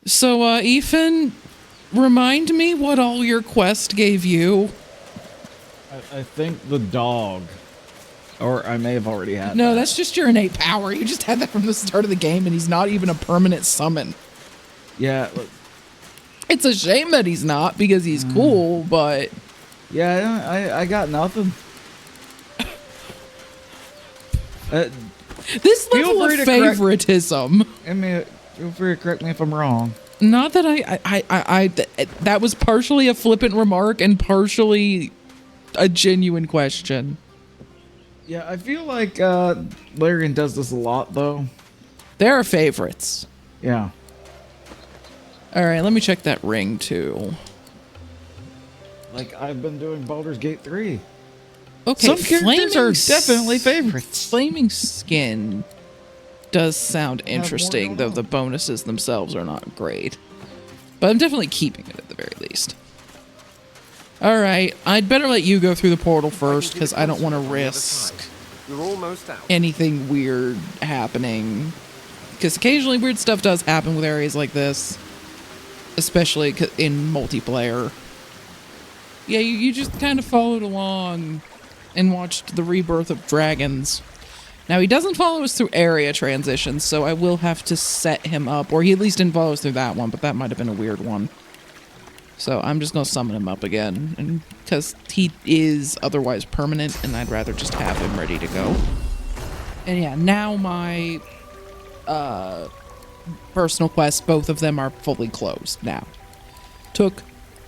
So, Ethan, remind me what all your quest gave you. I think the dog. Or I may have already had No, that. that's just your innate power. You just had that from the start of the game, and he's not even a permanent summon. Yeah. It's a shame that he's not, because he's cool, but... Yeah, I got nothing. This level of favoritism... Feel free to correct me if I'm wrong. Not that that was partially a flippant remark and partially a genuine question. Yeah, I feel like Larian does this a lot, though. There are favorites. Yeah. All right, let me check that ring, too. Like, I've been doing Baldur's Gate 3. Okay, some characters are definitely favorites. Flaming Skin does sound interesting, though the bonuses themselves are not great. But I'm definitely keeping it at the very least. All right, I'd better let you go through the portal first, because I don't want to risk anything weird happening. Because occasionally weird stuff does happen with areas like this, especially in multiplayer. Yeah, you just kind of followed along and watched the rebirth of dragons. Now, he doesn't follow us through area transitions, so I will have to set him up, or he at least didn't follow us through that one, but that might have been a weird one. So I'm just going to summon him up again, because he is otherwise permanent, and I'd rather just have him ready to go. And yeah, now my personal quests, both of them are fully closed now. Took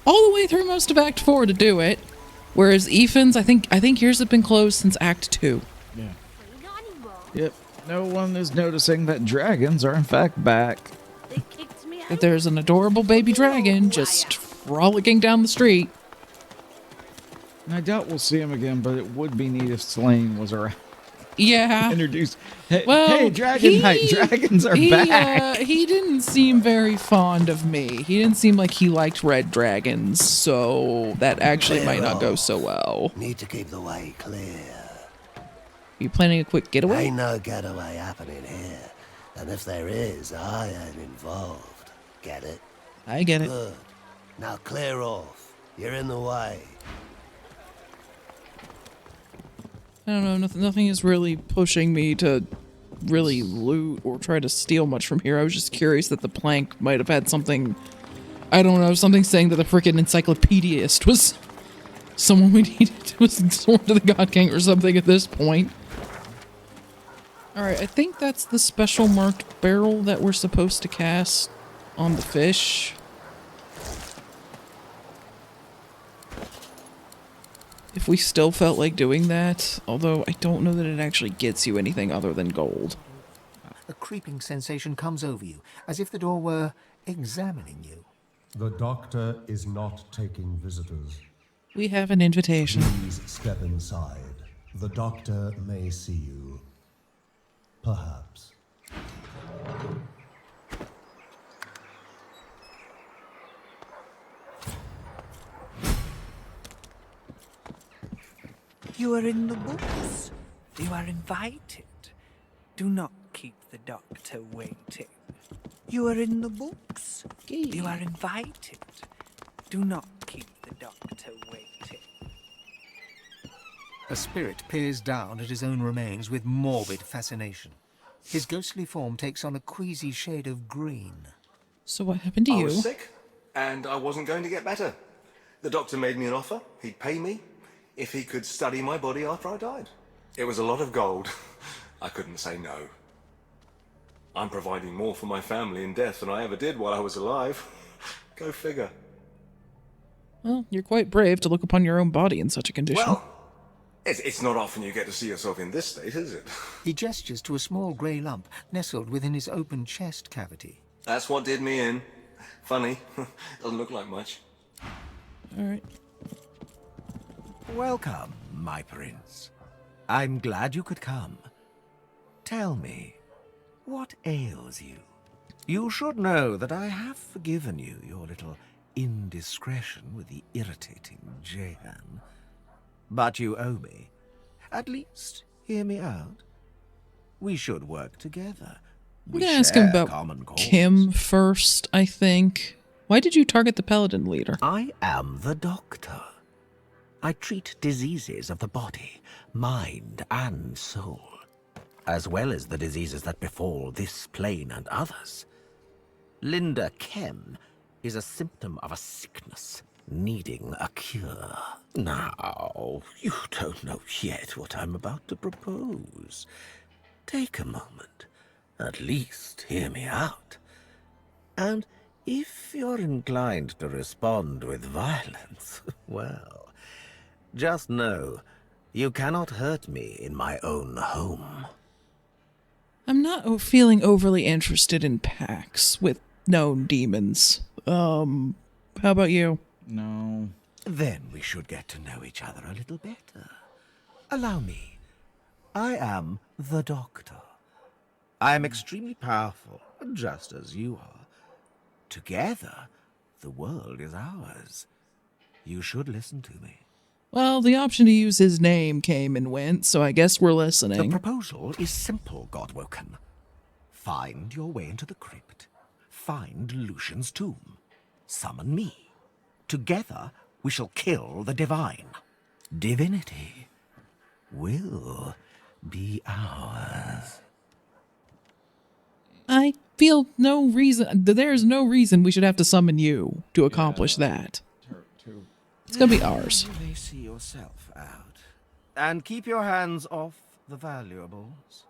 all the way through most of Act 4 to do it, whereas Ethan's, I think yours have been closed since Act 2. Yeah. Yep. No one is noticing that dragons are in fact back. That there's an adorable baby dragon just frolicking down the street. And I doubt we'll see him again, but it would be neat if Slain was around. Yeah. Introduced. Hey, well, hey, Dragon Knight, dragons are back. He didn't seem very fond of me. He didn't seem like he liked red dragons, so that actually might not go so well. Need to keep the way clear. You planning a quick getaway? Ain't no getaway happening here. And if there is, I ain't involved. Get it? I get it. Good. Now clear off. You're in the way. I don't know, nothing is really pushing me to really loot or try to steal much from here. I was just curious that the plank might have had something, I don't know, something saying that the frickin' encyclopediast was someone we needed, was sworn to the God King or something at this point. Alright, I think that's the special marked barrel that we're supposed to cast on the fish. If we still felt like doing that, although I don't know that it actually gets you anything other than gold. A creeping sensation comes over you, as if the door were examining you. The doctor is not taking visitors. We have an invitation. Please step inside. The doctor may see you. Perhaps. You are in the books. You are invited. Do not keep the doctor waiting. You are in the books. You are invited. Do not keep the doctor waiting. A spirit peers down at his own remains with morbid fascination. His ghostly form takes on a queasy shade of green. So what happened to you? I was sick, and I wasn't going to get better. The doctor made me an offer. He'd pay me if he could study my body after I died. It was a lot of gold. I couldn't say no. I'm providing more for my family in death than I ever did while I was alive. Go figure. Well, you're quite brave to look upon your own body in such a condition. Well, it's not often you get to see yourself in this state, is it? He gestures to a small grey lump nestled within his open chest cavity. That's what did me in. Funny. Doesn't look like much. Alright. Welcome, my prince. I'm glad you could come. Tell me, what ails you? You should know that I have forgiven you your little indiscretion with the irritating Jehan. but you owe me. At least, hear me out. We should work together. I'm gonna ask him about common cause. Kim first, I think. Why did you target the Paladin leader? I am the doctor. I treat diseases of the body, mind, and soul, as well as the diseases that befall this plane and others. Linda Kem is a symptom of a sickness needing a cure. Now, you don't know yet what I'm about to propose. Take a moment. At least hear me out. And if you're inclined to respond with violence, well, just know you cannot hurt me in my own home. I'm not feeling overly interested in pacts with known demons. How about you? No. Then we should get to know each other a little better. Allow me. I am the Doctor. I am extremely powerful, just as you are. Together, the world is ours. You should listen to me. Well, the option to use his name came and went, so I guess we're The listening. proposal is simple, Godwoken. Find your way into the crypt. Find Lucian's tomb. Summon me. Together, we shall kill the divine. Divinity will be ours. I feel no reason. There's no reason we should have to summon you to accomplish that. It's gonna be ours. You may see yourself out. And keep your hands off the valuables.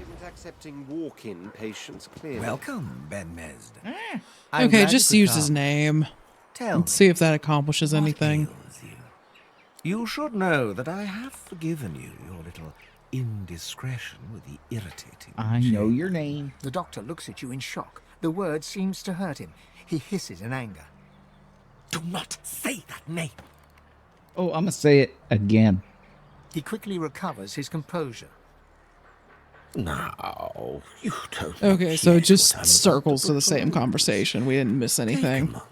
Isn't accepting walk-in patients clear? Welcome, Ben Mesd. Okay, just use his name. Tell Let's see if that accomplishes anything. You should know that I have forgiven you your little indiscretion with the irritating I know Jane. your name. The doctor looks at you in shock. The word seems to hurt him. He hisses in anger. Do not say that name. Oh, I'm gonna say it again. He quickly recovers his composure. Now, you don't know Okay, so it yet just what I'm circles about to the same propose. conversation. We didn't miss Take a anything. moment.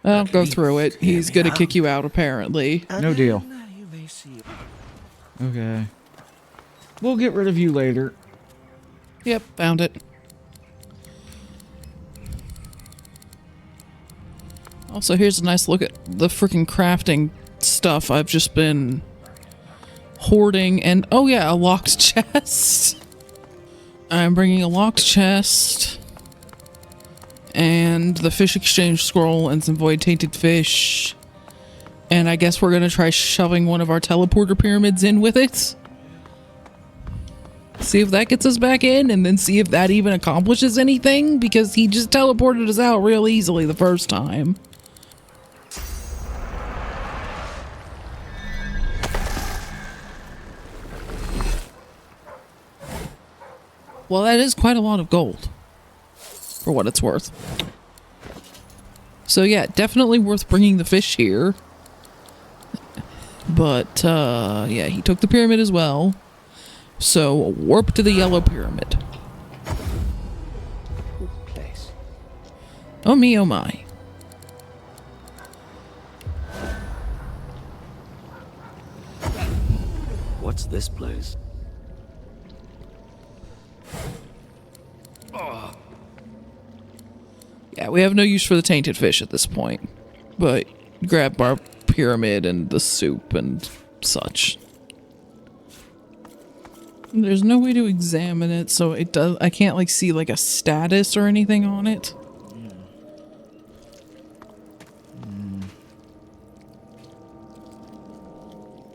I'll At go through it. least hear He's me gonna out. kick you out, apparently. And No deal. then, you may see. Okay. We'll get rid of you later. Yep, found it. Also, here's a nice look at the freaking crafting stuff I've just been hoarding. And, oh yeah, a locked chest. I'm bringing a locked chest. And the fish exchange scroll and some void tainted fish. And I guess we're going to try shoving one of our teleporter pyramids in with it. See if that gets us back in, and then see if that even accomplishes anything, because he just teleported us out real easily the first time. Well, that is quite a lot of gold, for what it's worth. So yeah, definitely worth bringing the fish here. But, yeah, he took the pyramid as well. So, warp to the yellow pyramid. Place. Oh me, oh my. What's this place? Yeah, we have no use for the tainted fish at this point. But grab our pyramid and the soup and such. There's no way to examine it, so it does. I can't like see like a status or anything on it.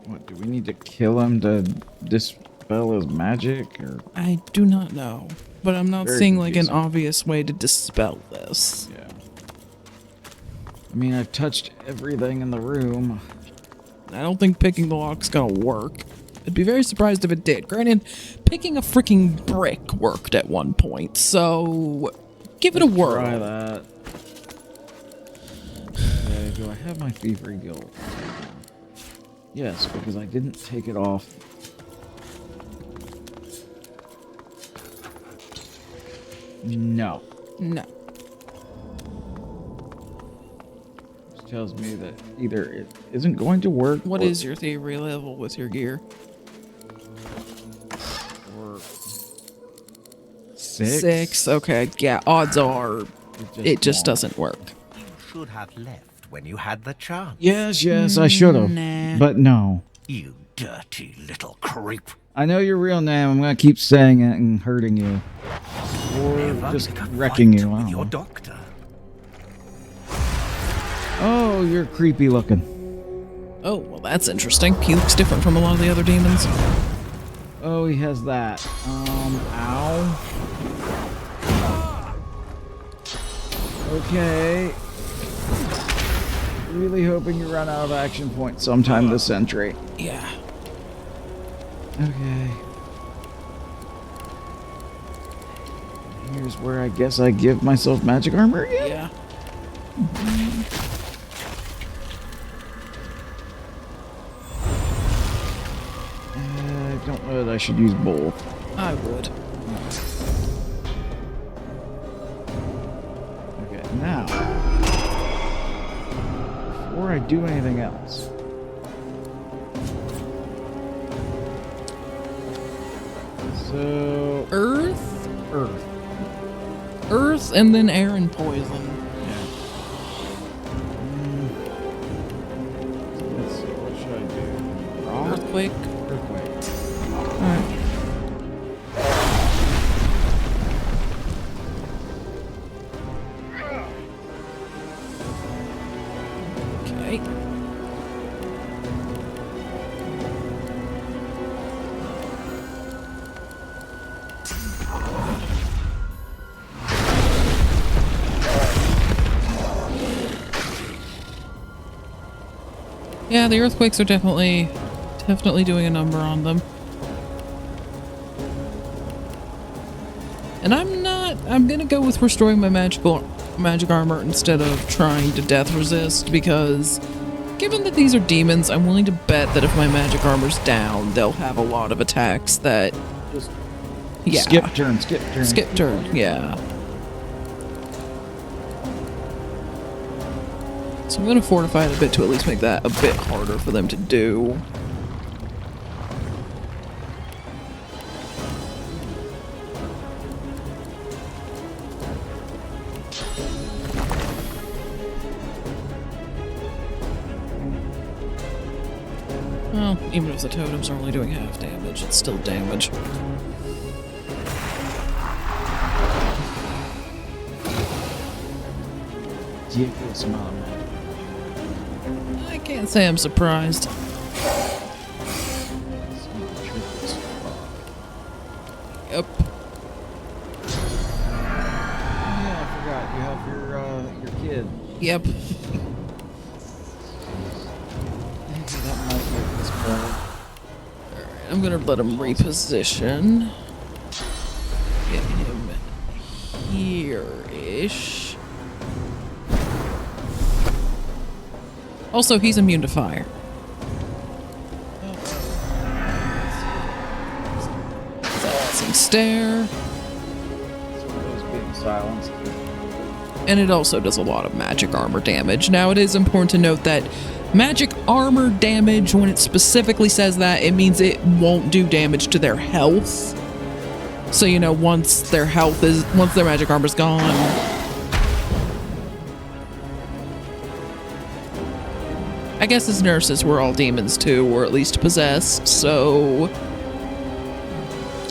What, do we need to kill him to dispel his magic? Or I do not know, but I'm not Very seeing like an confusing. obvious way to dispel this. yeah. I mean, I've touched everything in the room. I don't think picking the lock's gonna work. I'd be very surprised if it did. Granted, picking a freaking brick worked at one point, so give it a whirl. Try that. Okay, do I have my thievery guild? Yes, because I didn't take it off. No. No. Let's tells me that either it isn't going to work. What is your theory level with your gear? Or 6? 6. Okay. Yeah. Odds are it just doesn't work. You should have left when you had the chance. Yes, I should have. Nah. But no. You dirty little creep. I know your real name. I'm going to keep saying it and hurting you. Or Never just pick a wrecking fight you. I with don't your know. doctor. Oh, you're creepy looking. Oh, well, that's interesting. He looks different from a lot of the other demons. Oh, he has that. Ow. Okay. Really hoping you run out of action points sometime this century. Yeah. Okay. Here's where I guess I give myself magic armor again? Yeah. I don't know that I should use both. I would. Okay, now. Before I do anything else. So... Earth? Earth. Earth and then air and poison. Let's see, what should I do? Rock? Earthquake. Earthquake. Alright. Okay. Yeah, the earthquakes are definitely doing a number on them. And I'm gonna go with restoring my magic armor instead of trying to death resist, because given that these are demons, I'm willing to bet that if my magic armor's down, they'll have a lot of attacks that Just yeah. skip turn. Skip turn, yeah. So I'm gonna fortify it a bit to at least make that a bit harder for them to do. Well, even if the totems are only doing half damage, it's still damage. Ridiculous amount of magic. I can't say I'm surprised. Yep. Yeah, I forgot. You have your kid. Yep. That might make this better. Alright, I'm gonna let him reposition. Get him here-ish. Also, he's immune to fire. Silencing stare. Those being silenced. And it also does a lot of magic armor damage. Now, it is important to note that magic armor damage, when it specifically says that, it means it won't do damage to their health. So, you know, once their magic armor's gone. I guess as nurses, we're all demons too, or at least possessed, so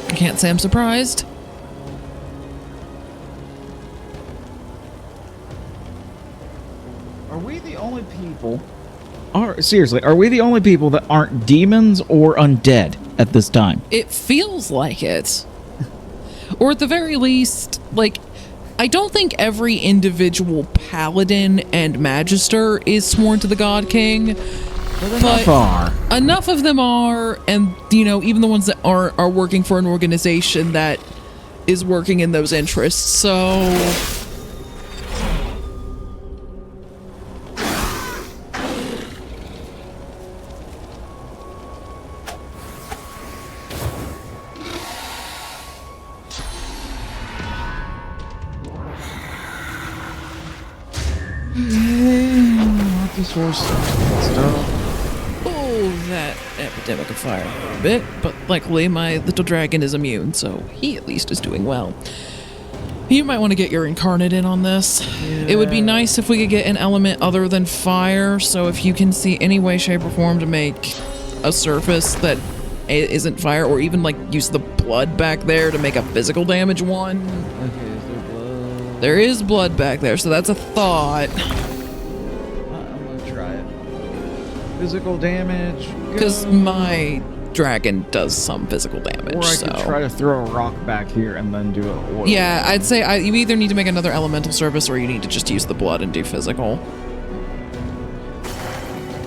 I can't say I'm surprised. Are we the only people? Seriously, are we the only people that aren't demons or undead at this time? It feels like it. Or at the very least, like, I don't think every individual paladin and magister is sworn to the God King. But enough of them are, and, you know, even the ones that are working for an organization that is working in those interests, so... resource stuff. Oh, that epidemic of fire a bit, but luckily my little dragon is immune, so he at least is doing well. You might want to get your incarnate in on this. Yeah. It would be nice if we could get an element other than fire, so if you can see any way, shape, or form to make a surface that isn't fire, or even like use the blood back there to make a physical damage one. Okay, is there blood? There is blood back there, so that's a thought. I'm gonna try it. Physical damage. Because my dragon does some physical damage. Or I could try to throw a rock back here and then do it. Oil. Yeah, I'd say you either need to make another elemental surface or you need to just use the blood and do physical.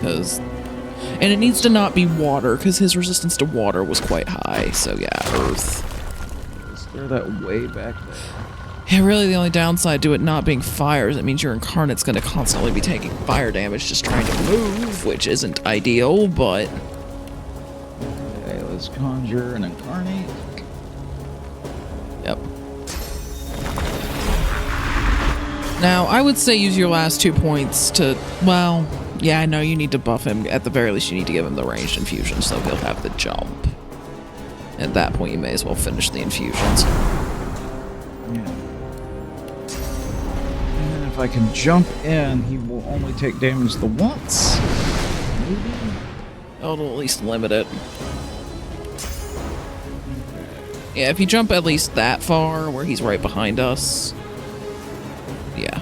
And it needs to not be water, because his resistance to water was quite high. So yeah, earth. Is there that way back there? Yeah, really the only downside to it not being fire is it means your incarnate's going to constantly be taking fire damage just trying to move, which isn't ideal, but... Okay, let's conjure an incarnate. Yep. Now, I would say use your last 2 points to, well, yeah, I know you need to buff him. At the very least, you need to give him the ranged infusion so he'll have the jump. At that point, you may as well finish the infusions. Yeah. And if I can jump in, he will only take damage the once. Maybe? It'll at least limit it. Yeah, if you jump at least that far, where he's right behind us. Yeah.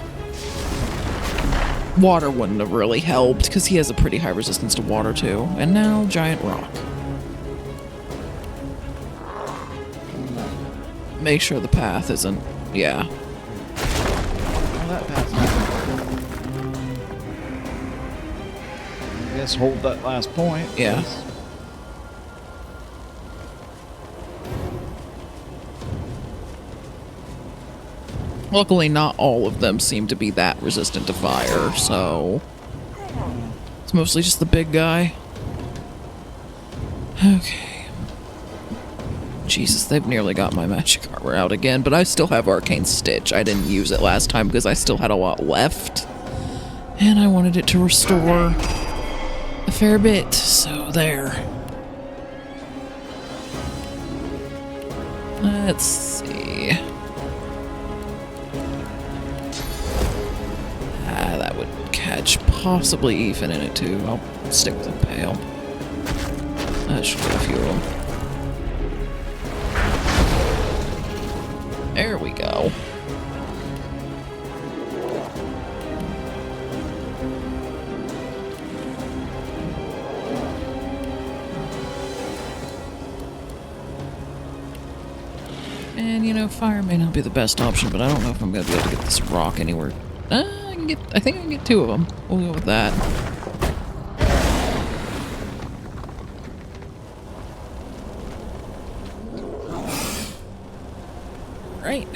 Water wouldn't have really helped, because he has a pretty high resistance to water, too. And now, giant rock. Make sure the path isn't... Yeah. Oh, that path's not... I guess hold that last point. Yeah. Yes. Luckily, not all of them seem to be that resistant to fire, so... It's mostly just the big guy. Okay. Jesus, they've nearly got my magic armor out again, but I still have Arcane Stitch. I didn't use it last time because I still had a lot left. And I wanted it to restore a fair bit, so there. Let's see... that would catch possibly Ethan in it too. I'll stick with the pail. That should get a few of them. There we go. And you know, fire may not be the best option, but I don't know if I'm gonna be able to get this rock anywhere. I think I can get 2 of them. We'll go with that. Right.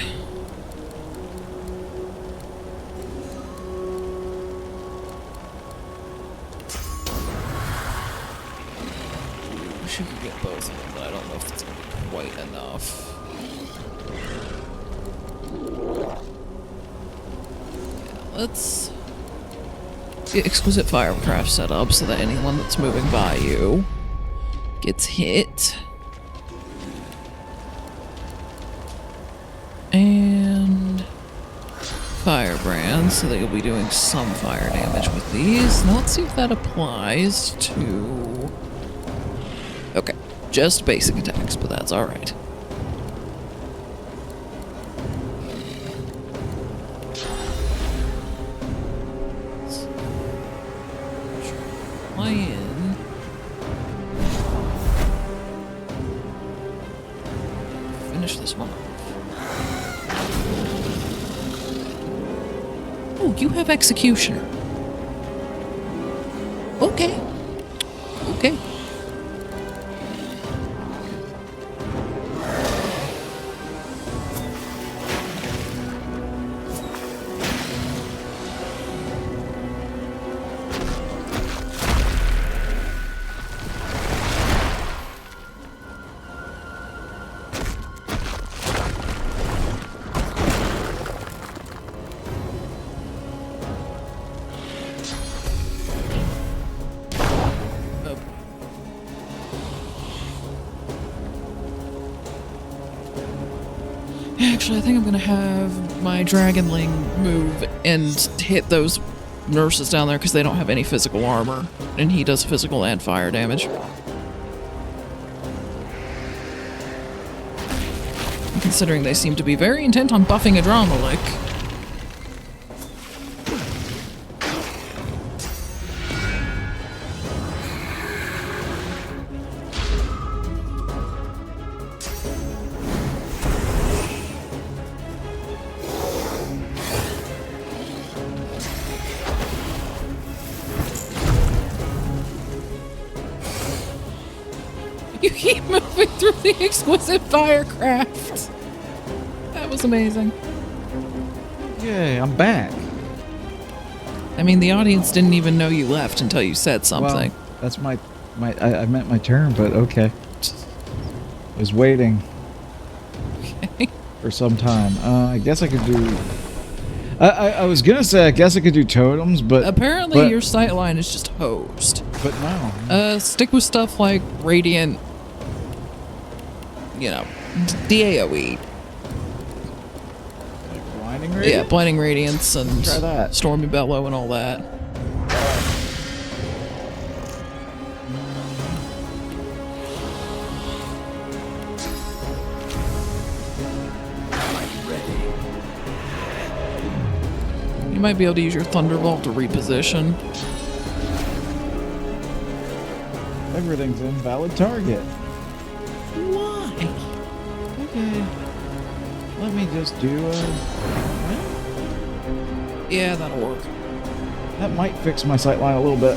Wish I could get both of them, but I don't know if it's gonna be quite enough. Let's get exquisite firecraft set up so that anyone that's moving by you gets hit. And firebrand so that you'll be doing some fire damage with these. Now let's see if that applies to... Okay, just basic attacks, but that's alright. In. Finish this one off. Oh, you have Executioner. Okay. Okay. Actually, I think I'm gonna have my Dragonling move and hit those nurses down there because they don't have any physical armor, and he does physical and fire damage. Considering they seem to be very intent on buffing a Dromalic. You keep moving through the exquisite firecraft. That was amazing. Yay, I'm back. I mean, the audience didn't even know you left until you said something. Well, that's I meant my turn, but okay. I was waiting for some time. I guess I could do... I was gonna say I guess I could do totems, but... Apparently your sightline is just hosed. But no. Stick with stuff like Radiant... You know, DAOE. Like Blinding Radiance? Yeah, Blinding Radiance and Try that. Stormy Bellow and all that. You might be able to use your Thunderbolt to reposition. Everything's invalid target. Why? Okay. Let me just do Yeah, that'll work. that might fix my sightline a little bit.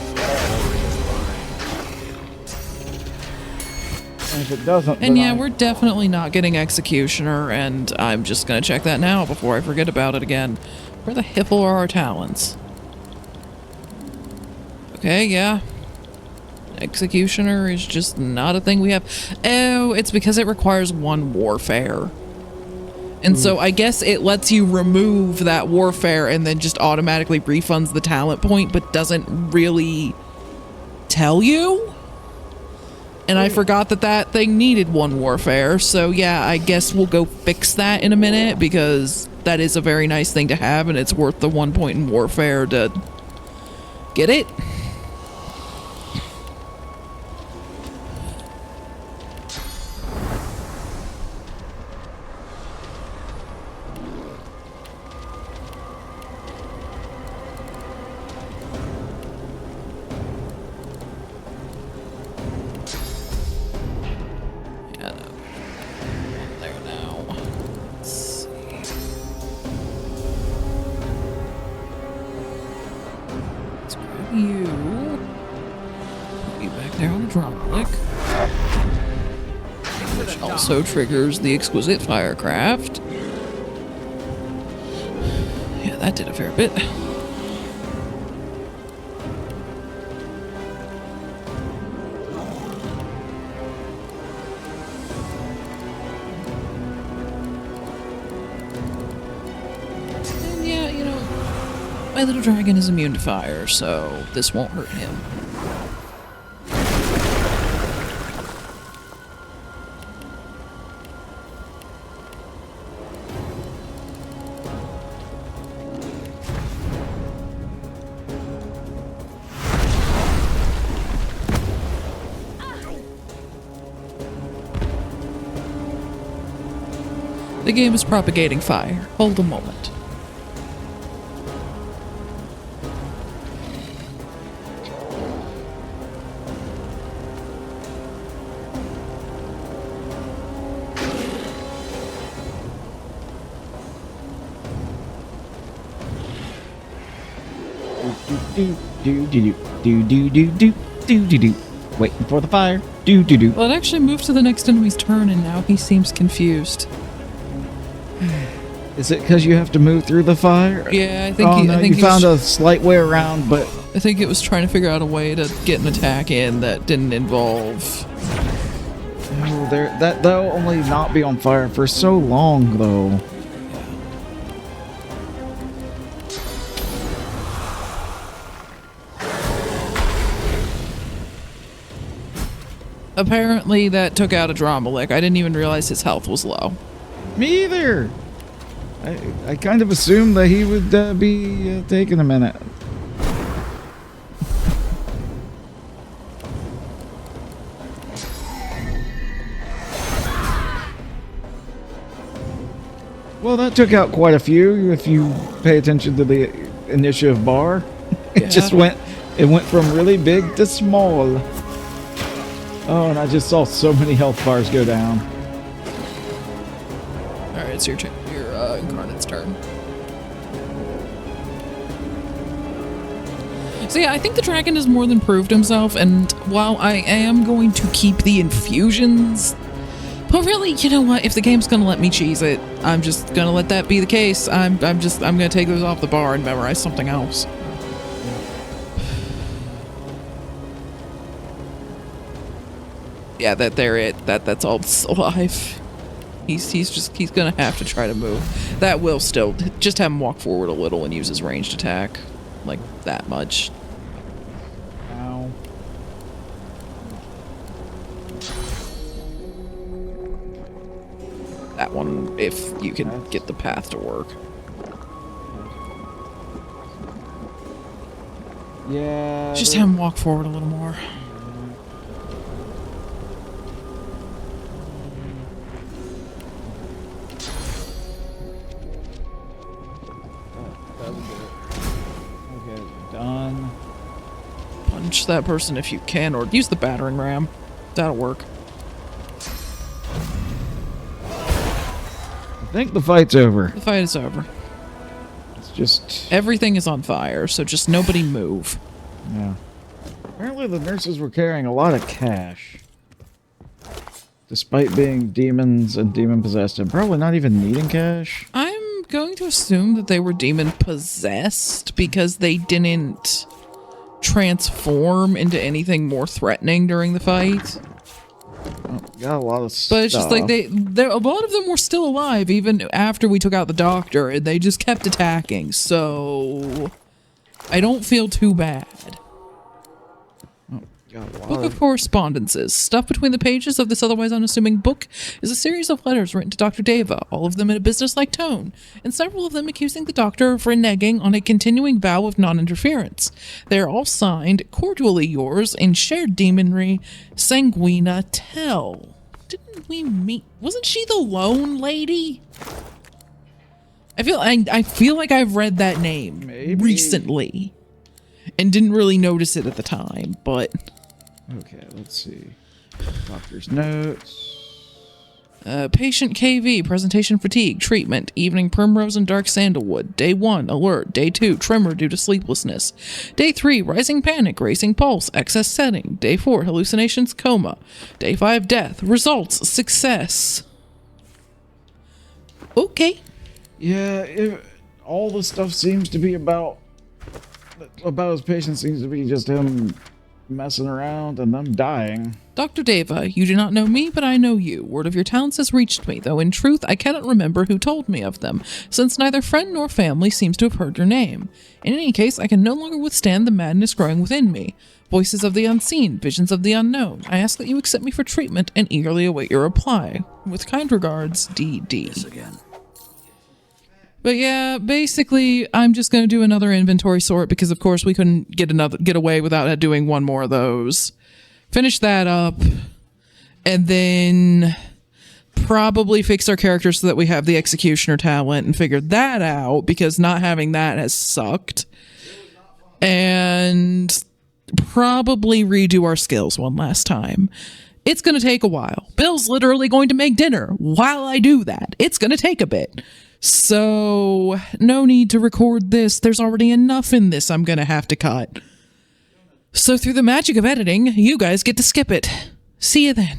And if it doesn't, And then yeah, we're definitely not getting Executioner, and I'm just gonna check that now before I forget about it again. Where the hell are our talents? Okay, yeah. Executioner is just not a thing we have. Oh, it's because it requires 1 warfare. And so I guess it lets you remove that warfare and then just automatically refunds the talent point, but doesn't really tell you. And I forgot that that thing needed 1 warfare. So yeah, I guess we'll go fix that in a minute because that is a very nice thing to have and it's worth the 1 point in warfare to get it. Also triggers the exquisite firecraft. Yeah, that did a fair bit. And yeah, you know, my little dragon is immune to fire, so this won't hurt him. The game is propagating fire. Hold a moment. Waiting for the fire. Well, it actually moved to the next enemy's turn, and now he seems confused. Is it because you have to move through the fire? Yeah, I think. I think you found a slight way around, but I think it was trying to figure out a way to get an attack in that didn't involve. Oh, that'll only not be on fire for so long, though. Apparently, that took out a Dromalic. I didn't even realize his health was low. Me either. I kind of assumed that he would be taking a minute. Well, that took out quite a few if you pay attention to the initiative bar. It just went from really big to small. Oh, and I just saw so many health bars go down. All right, it's your incarnate's turn. So yeah, I think the dragon has more than proved himself, and while I am going to keep the infusions, but really, you know what? If the game's gonna let me cheese it, I'm just gonna let that be the case. I'm gonna take those off the bar and memorize something else. Yeah, that's all that's alive. He's gonna have to try to move. That will still just have him walk forward a little and use his ranged attack, like that much. Ow. That one, if you can get the path to work. Yeah. Just have him walk forward a little more. Okay, done. Punch that person if you can, or use the battering ram. That'll work. I think the fight's over. The fight is over. It's just... Everything is on fire, so just nobody move. Yeah. Apparently the nurses were carrying a lot of cash. Despite being demons and demon-possessed and probably not even needing cash. I'm going to assume that they were demon-possessed because they didn't transform into anything more threatening during the fight. Oh, got a lot of stuff. But it's just like a lot of them were still alive even after we took out the doctor, and they just kept attacking. So I don't feel too bad. Oh, got a lot Book of Correspondences. Stuff between the pages of this otherwise unassuming book is a series of letters written to Dr. Deva, all of them in a businesslike tone, and several of them accusing the doctor of reneging on a continuing vow of non-interference. They are all signed, cordially yours, in shared demonry, Sanguina Tell. Didn't we meet? Wasn't she the lone lady? I feel like I've read that name recently and didn't really notice it at the time, but... Okay, let's see. Doctor's notes. Patient KV, presentation fatigue, treatment, evening primrose and dark sandalwood. Day 1, alert. Day 2, tremor due to sleeplessness. Day 3, rising panic, racing pulse, excess setting. Day 4, hallucinations, coma. Day 5, death. Results, success. Okay. Yeah, all the stuff seems to be about his patient seems to be just him messing around and them dying. Dr. Deva, you do not know me, but I know you. Word of your talents has reached me, though in truth I cannot remember who told me of them, since neither friend nor family seems to have heard your name. In any case, I can no longer withstand the madness growing within me. Voices of the unseen, visions of the unknown. I ask that you accept me for treatment and eagerly await your reply. With kind regards, D.D. This again. But yeah, basically, I'm just going to do another inventory sort because, of course, we couldn't get away without doing one more of those. Finish that up, and then probably fix our characters so that we have the executioner talent and figure that out because not having that has sucked. And probably redo our skills one last time. It's going to take a while. Bill's literally going to make dinner while I do that. It's going to take a bit. So, no need to record this. There's already enough in this I'm gonna have to cut. So through the magic of editing, you guys get to skip it. See you then.